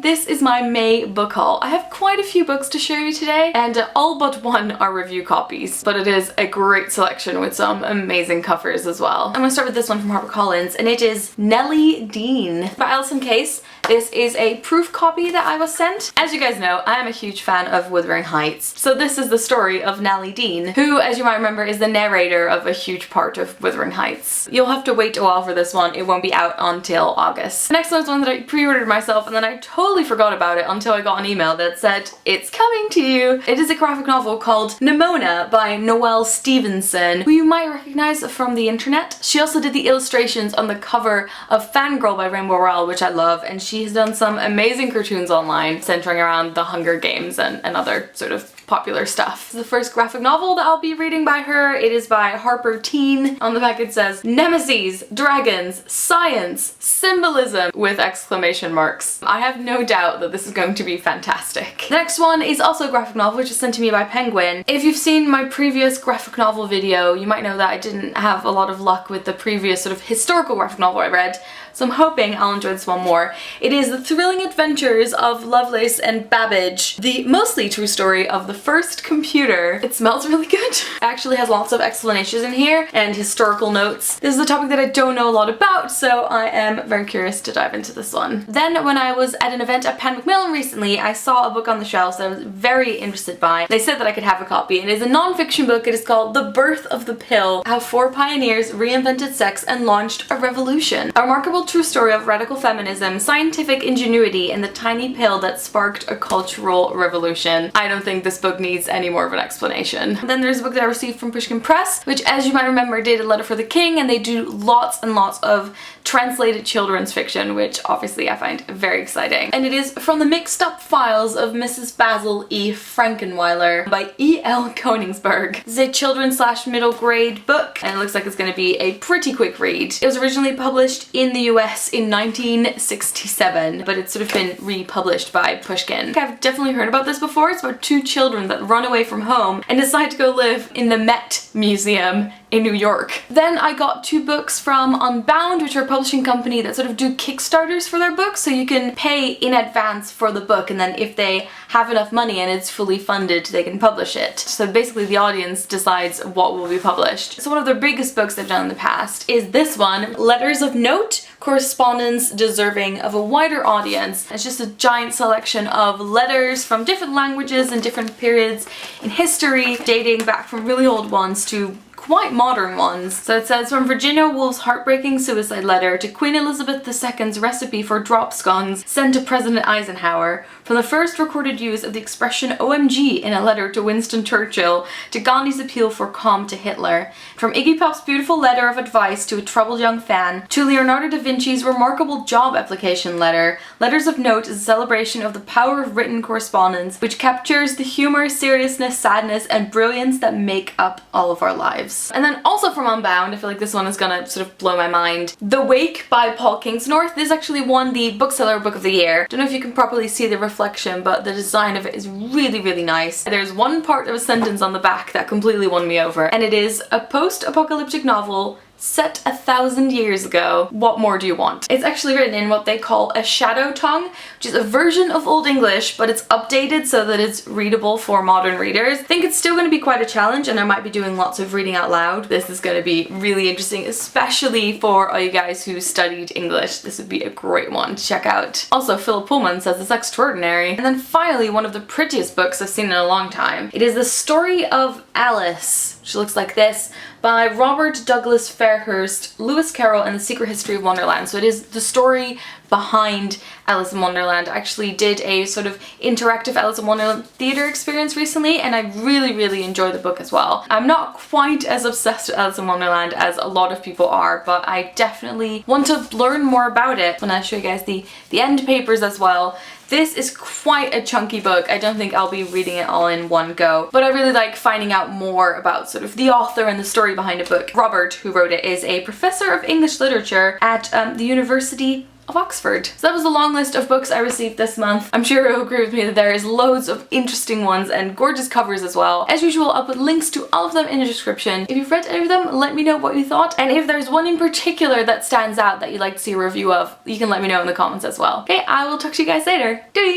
this is my May book haul. I have quite a few books to show you today, and all but one are review copies, but it is a great selection with some amazing covers as well. I'm gonna start with this one from Harper Collins, and it is Nelly Dean by Alison. This is a proof copy that I was sent. As you guys know, I am a huge fan of Wuthering Heights, so this is the story of Nelly Dean, who, as you might remember, is the narrator of a huge part of Wuthering Heights. You'll have to wait a while for this one. It won't be out until August. The next one is one that I pre-ordered myself, and then I totally forgot about it until I got an email that said, it's coming to you. It is a graphic novel called Nimona by Noelle Stevenson, who you might recognize from the internet. She also did the illustrations on the cover of Fangirl by Rainbow Rowell, which I love, and she has done some amazing cartoons online centering around the Hunger Games and other sort of popular stuff. It's the first graphic novel that I'll be reading by her. It is by Harper Teen. On the back it says nemesis, dragons, science, symbolism with exclamation marks. I have no doubt that this is going to be fantastic. The next one is also a graphic novel, which is sent to me by Penguin. If you've seen my previous graphic novel video, you might know that I didn't have a lot of luck with the previous sort of historical graphic novel I read, so I'm hoping I'll enjoy this one more. It is the thrilling adventures of Lovelace and Babbage, the mostly true story of the first computer. It smells really good. It actually has lots of explanations in here and historical notes. This is a topic that I don't know a lot about, so I am very curious to dive into this one. Then when I was at an event at Pan Macmillan recently, I saw a book on the shelves that I was very interested by. They said that I could have a copy. It is a non-fiction book. It is called The Birth of the Pill: How Four Pioneers Reinvented Sex and Launched a Revolution. A remarkable true story of radical feminism, scientific ingenuity, and the tiny pill that sparked a cultural revolution. I don't think this book needs any more of an explanation. And then there's a book that I received from Pushkin Press, which, as you might remember, did A Letter for the King, and they do lots and lots of translated children's fiction, which obviously I find very exciting. And it is From the Mixed Up Files of Mrs. Basil E. Frankenweiler by E.L. Koningsburg. This is a children/middle grade book, and it looks like it's going to be a pretty quick read. It was originally published in the US in 1967, but it's sort of been republished by Pushkin. I've definitely heard about this before. It's about two children that run away from home and decide to go live in the Met Museum in New York. Then I got two books from Unbound, which are a publishing company that sort of do Kickstarters for their books, so you can pay in advance for the book, and then if they have enough money and it's fully funded, they can publish it. So basically the audience decides what will be published. So one of their biggest books they've done in the past is this one, Letters of Note, Correspondence Deserving of a Wider Audience. It's just a giant selection of letters from different languages and different periods in history, dating back from really old ones to quite modern ones. So it says, from Virginia Woolf's heartbreaking suicide letter to Queen Elizabeth II's recipe for drop scones sent to President Eisenhower, from the first recorded use of the expression OMG in a letter to Winston Churchill to Gandhi's appeal for calm to Hitler, from Iggy Pop's beautiful letter of advice to a troubled young fan, to Leonardo da Vinci's remarkable job application letter, Letters of Note is a celebration of the power of written correspondence, which captures the humor, seriousness, sadness, and brilliance that make up all of our lives. And then also from Unbound, I feel like this one is gonna sort of blow my mind, The Wake by Paul Kingsnorth. This actually won the Bookseller Book of the Year. Don't know if you can properly see the reflection, but the design of it is really, really nice. There's one part of a sentence on the back that completely won me over, and it is a post-apocalyptic novel set 1,000 years ago. What more do you want? It's actually written in what they call a shadow tongue, which is a version of Old English, but it's updated so that it's readable for modern readers. I think it's still going to be quite a challenge, and I might be doing lots of reading out loud. This is going to be really interesting, especially for all you guys who studied English. This would be a great one to check out. Also, Philip Pullman says it's extraordinary. And then finally, one of the prettiest books I've seen in a long time. It is The Story of Alice, which looks like this, by Robert Douglas Fairhurst, Lewis Carroll, and the Secret History of Wonderland. So it is the story behind Alice in Wonderland. I actually did a sort of interactive Alice in Wonderland theater experience recently, and I really, really enjoyed the book as well. I'm not quite as obsessed with Alice in Wonderland as a lot of people are, but I definitely want to learn more about it when I show you guys the end papers as well. This is quite a chunky book. I don't think I'll be reading it all in one go, but I really like finding out more about sort of the author and the story behind a book. Robert, who wrote it, is a professor of English literature at the University of Oxford. So that was the long list of books I received this month. I'm sure you'll agree with me that there is loads of interesting ones and gorgeous covers as well. As usual, I'll put links to all of them in the description. If you've read any of them, let me know what you thought, and if there's one in particular that stands out that you'd like to see a review of, you can let me know in the comments as well. Okay, I will talk to you guys later. Doei!